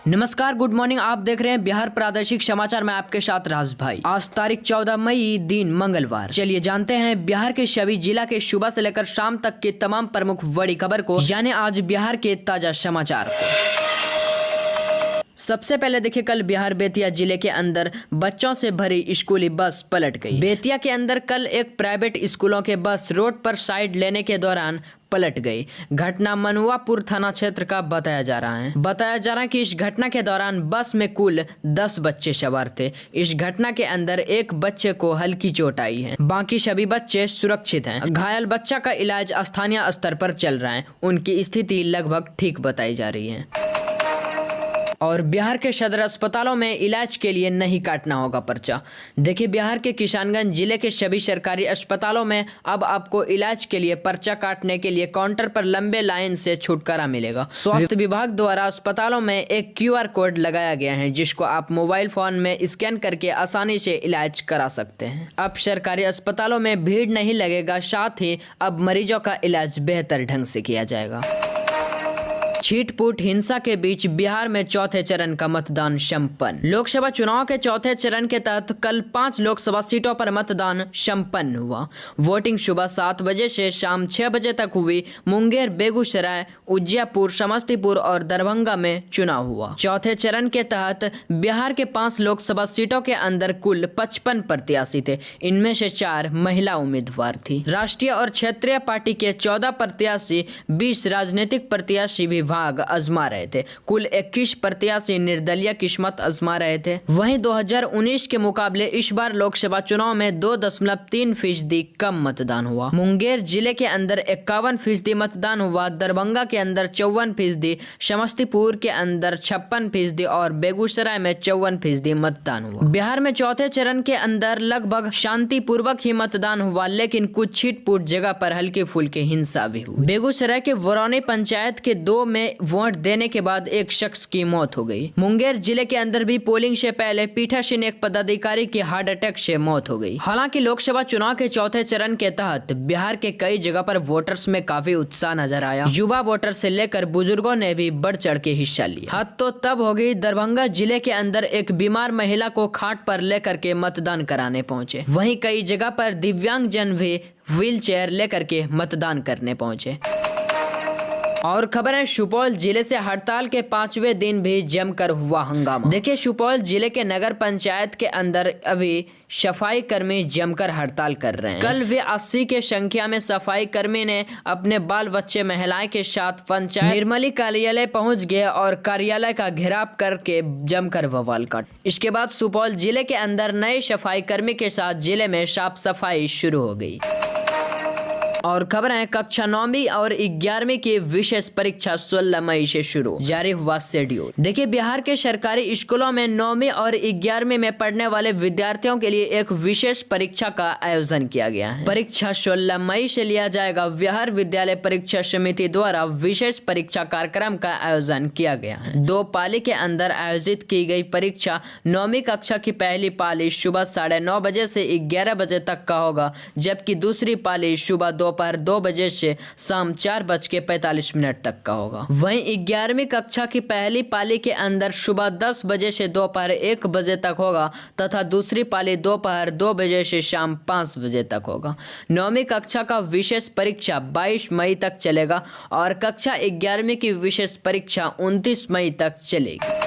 नमस्कार, good morning. आप देख रहे हैं बिहार प्रादेशिक समाचार में आपके साथ राज भाई। आज तारीख 14 मई दिन मंगलवार। चलिए जानते हैं बिहार के सभी जिला के सुबह से लेकर शाम तक की तमाम प्रमुख बड़ी खबर को, यानी आज बिहार के ताजा समाचार को। सबसे पहले देखिए, कल बिहार बेतिया जिले के अंदर बच्चों से भरी स्कूली बस पलट गई। बेतिया के अंदर कल एक प्राइवेट स्कूलों के बस रोड पर साइड लेने के दौरान पलट गई। घटना मनुआपुर थाना क्षेत्र का बताया जा रहा है कि इस घटना के दौरान बस में कुल 10 बच्चे सवार थे। इस घटना के अंदर एक बच्चे को हल्की चोट आई है, बाकी सभी बच्चे सुरक्षित हैं। घायल बच्चा का इलाज स्थानीय स्तर पर चल रहा है, उनकी स्थिति लगभग ठीक बताई जा रही है। और बिहार के सदर अस्पतालों में इलाज के लिए नहीं काटना होगा पर्चा। देखिए, बिहार के किशनगंज जिले के सभी सरकारी अस्पतालों में अब आपको इलाज के लिए पर्चा काटने के लिए काउंटर पर लंबे लाइन से छुटकारा मिलेगा। स्वास्थ्य विभाग द्वारा अस्पतालों में एक QR कोड लगाया गया है, जिसको आप मोबाइल फोन में स्कैन करके आसानी से इलाज करा सकते हैं। अब सरकारी अस्पतालों में भीड़ नहीं लगेगा, साथ ही अब मरीजों का इलाज बेहतर ढंग से किया जाएगा। छीटपुट हिंसा के बीच बिहार में चौथे चरण का मतदान संपन्न। लोकसभा चुनाव के चौथे चरण के तहत कल 5 लोकसभा सीटों पर मतदान संपन्न हुआ। वोटिंग सुबह 7 बजे से शाम 6 बजे तक हुई। मुंगेर, बेगूसराय, उजियारपुर, समस्तीपुर और दरभंगा में चुनाव हुआ। चौथे चरण के तहत बिहार के 5 लोकसभा सीटों के अंदर कुल 55 प्रत्याशी थे। इनमें से 4 महिला उम्मीदवार थी। राष्ट्रीय और क्षेत्रीय पार्टी के 14 प्रत्याशी, 20 राजनीतिक प्रत्याशी भी भाग आजमा रहे थे। कुल 21 प्रत्याशी निर्दलीय किस्मत आजमा रहे थे। वहीं 2019 के मुकाबले इस बार लोकसभा चुनाव में 2.3% कम मतदान हुआ। मुंगेर जिले के अंदर 51% मतदान हुआ, दरभंगा के अंदर 54%, समस्तीपुर के अंदर 56% और बेगूसराय में 54% मतदान हुआ। बिहार में चौथे चरण के अंदर लगभग शांतिपूर्वक ही मतदान हुआ, लेकिन कुछ छिटपुट जगह पर हल्की फुल्की हिंसा भी हुई। बेगूसराय के वरौनी पंचायत के 2 में वोट देने के बाद एक शख्स की मौत हो गई। मुंगेर जिले के अंदर भी पोलिंग से पहले पीठासीन एक पदाधिकारी की हार्ट अटैक से मौत हो गई। हालांकि लोकसभा चुनाव के चौथे चरण के तहत बिहार के कई जगह पर वोटर्स में काफी उत्साह नजर आया। युवा वोटर से लेकर बुजुर्गों ने भी बढ़ चढ़ के हिस्सा लिया। हद तो तब हो गई, दरभंगा जिले के अंदर एक बीमार महिला को खाट पर लेकर के मतदान कराने पहुंचे। वहीं कई जगह पर दिव्यांगजन भी व्हील चेयर लेकर के मतदान करने पहुंचे। और खबर है सुपौल जिले से हड़ताल के 5वें दिन भी जमकर हुआ हंगामा। देखिए, सुपौल जिले के नगर पंचायत के अंदर अभी सफाई कर्मी जमकर हड़ताल कर रहे हैं। कल वे 80 के संख्या में सफाई कर्मी ने अपने बाल बच्चे महिलाएं के साथ पंचायत निर्मली कार्यालय पहुंच गए और कार्यालय का घेराव करके जमकर बवाल काट। इसके बाद सुपौल जिले के अंदर नए सफाई कर्मी के साथ जिले में साफ सफाई शुरू हो गई। और खबर है कक्षा 9वीं और 11वीं की विशेष परीक्षा 16 मई से शुरू, जारी हुआ शेड्यूल। देखिए, बिहार के सरकारी स्कूलों में 9वीं और 11वीं में पढ़ने वाले विद्यार्थियों के लिए एक विशेष परीक्षा का आयोजन किया गया है। परीक्षा 16 मई से लिया जाएगा। बिहार विद्यालय परीक्षा समिति द्वारा विशेष परीक्षा कार्यक्रम का आयोजन किया गया है। 2 पाली के अंदर आयोजित की गई परीक्षा 9वीं कक्षा की पहली पाली सुबह 9:30 बजे से 11 बजे तक का होगा, जबकि दूसरी पाली सुबह दोपहर 2 बजे से शाम 4:45 तक का होगा। वहीं 11वीं कक्षा की पहली पाली के अंदर सुबह 10 बजे से दोपहर 1 बजे तक होगा तथा दूसरी पाली दोपहर 2 बजे से शाम 5 बजे तक होगा। 9वीं कक्षा का विशेष परीक्षा 22 मई तक चलेगा और कक्षा 11वीं की विशेष परीक्षा 29 मई तक चलेगी।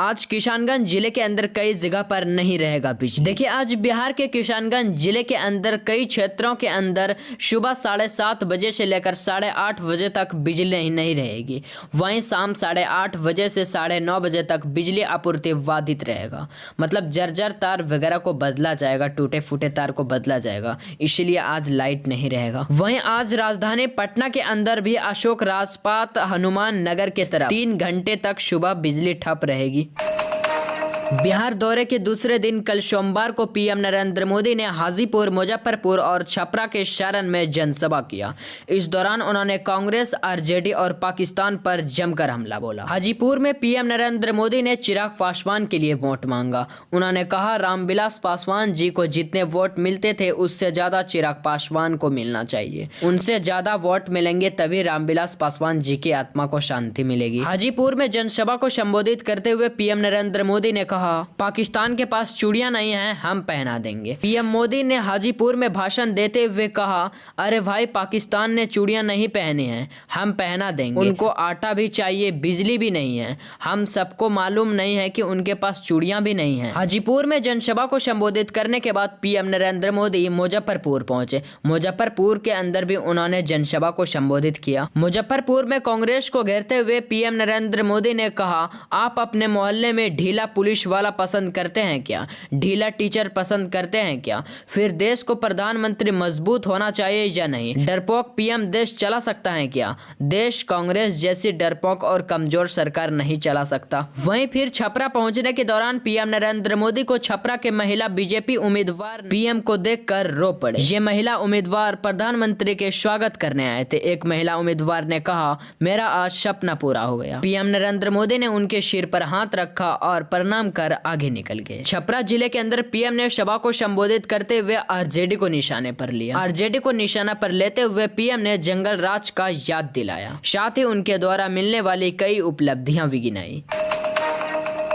आज किशनगंज जिले के अंदर कई जगह पर नहीं रहेगा बिजली। देखिए, आज बिहार के किशनगंज जिले के अंदर कई क्षेत्रों के अंदर सुबह 7:30 बजे से लेकर 8:30 बजे तक बिजली नहीं रहेगी। वहीं शाम 8:30 बजे से 9:30 बजे तक बिजली आपूर्ति बाधित रहेगा। मतलब जर्जर तार वगैरह को बदला जाएगा, टूटे फूटे तार को बदला जाएगा, इसलिए आज लाइट नहीं रहेगा। वहीं आज राजधानी पटना के अंदर भी अशोक राजपाथ, हनुमान नगर के तरफ 3 घंटे तक सुबह बिजली ठप रहेगी। बिहार दौरे के दूसरे दिन कल सोमवार को पीएम नरेंद्र मोदी ने हाजीपुर, मुजफ्फरपुर और छपरा के सारण में जनसभा किया। इस दौरान उन्होंने कांग्रेस, आरजेडी और पाकिस्तान पर जमकर हमला बोला। हाजीपुर में पीएम नरेंद्र मोदी ने चिराग पासवान के लिए वोट मांगा। उन्होंने कहा, रामविलास पासवान जी को जितने वोट मिलते थे उससे ज्यादा चिराग पासवान को मिलना चाहिए। उनसे ज्यादा वोट मिलेंगे तभी रामविलास पासवान जी की आत्मा को शांति मिलेगी। हाजीपुर में जनसभा को संबोधित करते हुए पीएम नरेंद्र मोदी ने कहा, पाकिस्तान के पास चूड़ियां नहीं हैं, हम पहना देंगे। पीएम मोदी ने हाजीपुर में भाषण देते हुए कहा, अरे भाई, पाकिस्तान ने चूड़ियां नहीं पहनी हैं, हम पहना देंगे। उनको आटा भी चाहिए, बिजली भी नहीं है। हम सबको मालूम नहीं है कि उनके पास चूड़ियां भी नहीं है। हाजीपुर में जनसभा को संबोधित करने के बाद पीएम नरेंद्र मोदी मुजफ्फरपुर पहुंचे। मुजफ्फरपुर के अंदर भी उन्होंने जनसभा को संबोधित किया। मुजफ्फरपुर में कांग्रेस को घेरते हुए पीएम नरेंद्र मोदी ने कहा, आप अपने मोहल्ले में ढीला पुलिस वाला पसंद करते हैं क्या? ढीला टीचर पसंद करते हैं क्या? फिर देश को प्रधानमंत्री मजबूत होना चाहिए या नहीं? डरपोक पीएम देश चला सकता है क्या? देश कांग्रेस जैसी डरपोक और कमजोर सरकार नहीं चला सकता। वहीं फिर छपरा पहुंचने के दौरान पीएम नरेंद्र मोदी को छपरा के महिला बीजेपी उम्मीदवार पीएम को देखकर रो पड़े। ये महिला उम्मीदवार प्रधानमंत्री के स्वागत करने आए थे। एक महिला उम्मीदवार ने कहा, मेरा आज सपना पूरा हो गया। पीएम नरेंद्र मोदी ने उनके सिर पर हाथ रखा और प्रणाम कर आगे निकल गए। छपरा जिले के अंदर पीएम ने सभा को संबोधित करते हुए आरजेडी को निशाने पर लिया। आरजेडी को निशाना पर लेते हुए पीएम ने जंगल राज का याद दिलाया। साथ ही उनके द्वारा मिलने वाली कई उपलब्धियां भी गिनाई।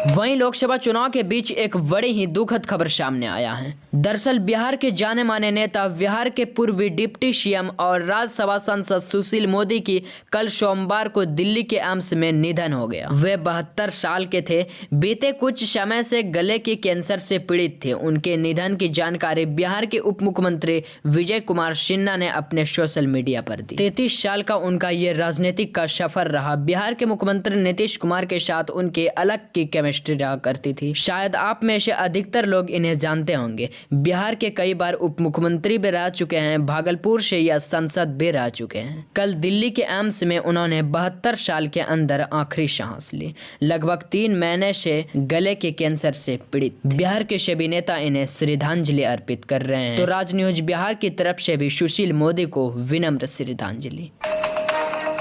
वहीं लोकसभा चुनाव के बीच एक बड़ी ही दुखद खबर सामने आया है। दरअसल बिहार के जाने माने नेता, बिहार के पूर्व डिप्टी सीएम और राज्यसभा सांसद सुशील मोदी की कल सोमवार को दिल्ली के एम्स में निधन हो गया। वे 72 साल के थे। बीते कुछ समय से गले के कैंसर से पीड़ित थे। उनके निधन की जानकारी बिहार के उप मुख्यमंत्री विजय कुमार सिन्हा ने अपने सोशल मीडिया पर दी। 33 साल का उनका ये राजनीतिक का सफर रहा। बिहार के मुख्यमंत्री नीतीश कुमार के साथ उनके अलग की रहा करती थी। शायद आप में से अधिकतर लोग इन्हें जानते होंगे। बिहार के कई बार उप मुख्यमंत्री भी रह चुके हैं। भागलपुर से यह सांसद भी रह चुके हैं। कल दिल्ली के एम्स में उन्होंने 72 साल के अंदर आखिरी सांस ली। लगभग 3 महीने से गले के कैंसर से पीड़ित। बिहार के सभी नेता इन्हें श्रद्धांजलि अर्पित कर रहे हैं। तो राज न्यूज बिहार की तरफ से भी सुशील मोदी को विनम्र श्रद्धांजलि।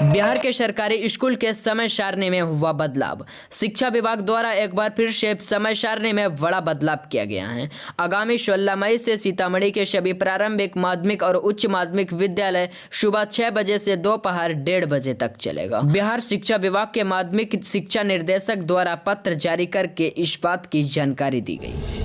बिहार के सरकारी स्कूल के समय सारणी में हुआ बदलाव। शिक्षा विभाग द्वारा एक बार फिर से समय सारणी में बड़ा बदलाव किया गया है। आगामी 16 मई से सीतामढ़ी के सभी प्रारंभिक, माध्यमिक और उच्च माध्यमिक विद्यालय सुबह 6 बजे से दोपहर 1:30 बजे तक चलेगा। बिहार शिक्षा विभाग के माध्यमिक शिक्षा निर्देशक द्वारा पत्र जारी करके इस बात की जानकारी दी गई।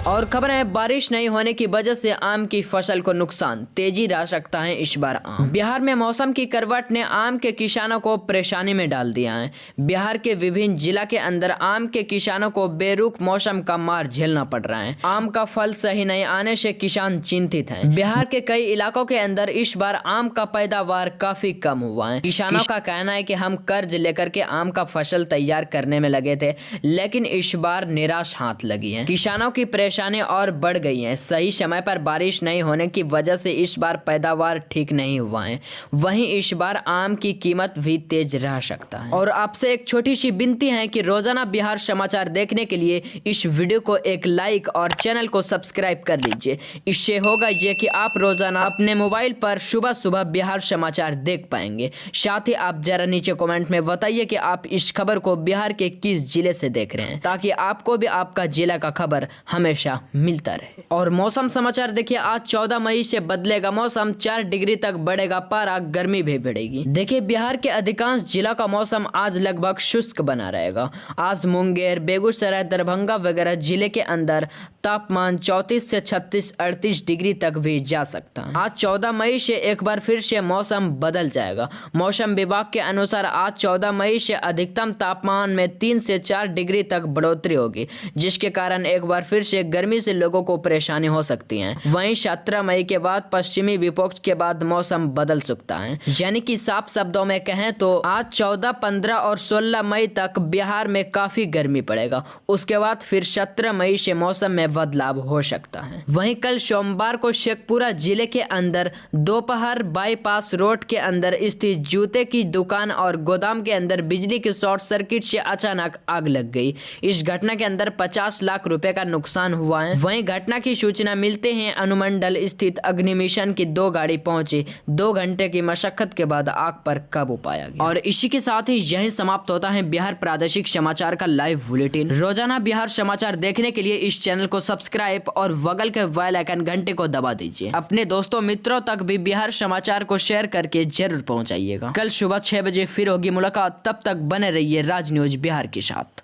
और खबर है, बारिश नहीं होने की वजह से आम की फसल को नुकसान, तेजी ला सकता है इस बार आम। बिहार में मौसम की करवट ने आम के किसानों को परेशानी में डाल दिया है। बिहार के विभिन्न जिला के अंदर आम के किसानों को बेरुख मौसम का मार झेलना पड़ रहा है। आम का फल सही नहीं आने से किसान चिंतित हैं। बिहार के कई इलाकों के अंदर इस बार आम का पैदावार काफी कम हुआ है। किसानों का कहना है कि हम कर्ज लेकर के आम का फसल तैयार करने में लगे थे, लेकिन इस बार निराश हाथ लगी है। किसानों की परेशानी और बढ़ गई हैं। सही समय पर बारिश नहीं होने की वजह से इस बार पैदावार ठीक नहीं हुआ है। वहीं इस बार आम की कीमत भी तेज रह सकता है। और आपसे एक छोटी सी विनती है कि रोजाना बिहार समाचार देखने के लिए इस वीडियो को एक लाइक और चैनल को सब्सक्राइब कर लीजिए। इससे होगा ये कि आप रोजाना अपने मोबाइल पर सुबह सुबह बिहार समाचार देख पाएंगे। साथ ही आप जरा नीचे कमेंट में बताइए कि आप इस खबर को बिहार के किस जिले से देख रहे हैं, ताकि आपको भी आपका जिला का खबर हमेशा मिलता रहे। और मौसम समाचार देखिए, आज 14 मई से बदलेगा मौसम, 4 डिग्री तक बढ़ेगा पारा, गर्मी भी बढ़ेगी। देखिए, बिहार के अधिकांश जिला का मौसम आज लगभग शुष्क बना रहेगा। आज मुंगेर, बेगूसराय, दरभंगा वगैरह जिले के अंदर तापमान 34 से 36-38 डिग्री तक भी जा सकता है। आज 14 मई से एक बार फिर से मौसम बदल जाएगा। मौसम विभाग के अनुसार आज 14 मई से अधिकतम तापमान में 3 से 4 डिग्री तक बढ़ोतरी होगी, जिसके कारण एक बार फिर से गर्मी से लोगों को परेशानी हो सकती है। वहीं 17 मई के बाद पश्चिमी विक्षोभ के बाद मौसम बदल सकता है। यानी कि साफ शब्दों में कहें तो आज 14, 15 और 16 मई तक बिहार में काफी गर्मी पड़ेगा। उसके बाद फिर 17 मई से मौसम में बदलाव हो सकता है। वहीं कल सोमवार को शेखपुरा जिले के अंदर दोपहर बाईपास रोड के अंदर स्थित जूते की दुकान और गोदाम के अंदर बिजली के शॉर्ट सर्किट से अचानक आग लग गई। इस घटना के अंदर 50 लाख रुपए का नुकसान हुआ है। वहीं घटना की सूचना मिलते हैं अनुमंडल स्थित अग्निमिशन की 2 गाड़ी पहुंची। 2 घंटे की मशक्कत के बाद आग पर काबू पाया गया। और इसी के साथ ही यही समाप्त होता है बिहार प्रादेशिक समाचार का लाइव बुलेटिन। रोजाना बिहार समाचार देखने के लिए इस चैनल को सब्सक्राइब और बगल के बेल आइकन घंटे को दबा दीजिए। अपने दोस्तों मित्रों तक भी बिहार समाचार को शेयर करके जरूर पहुंचाइएगा। कल सुबह 6 बजे फिर होगी मुलाकात। तब तक बने रहिए राज न्यूज बिहार के साथ।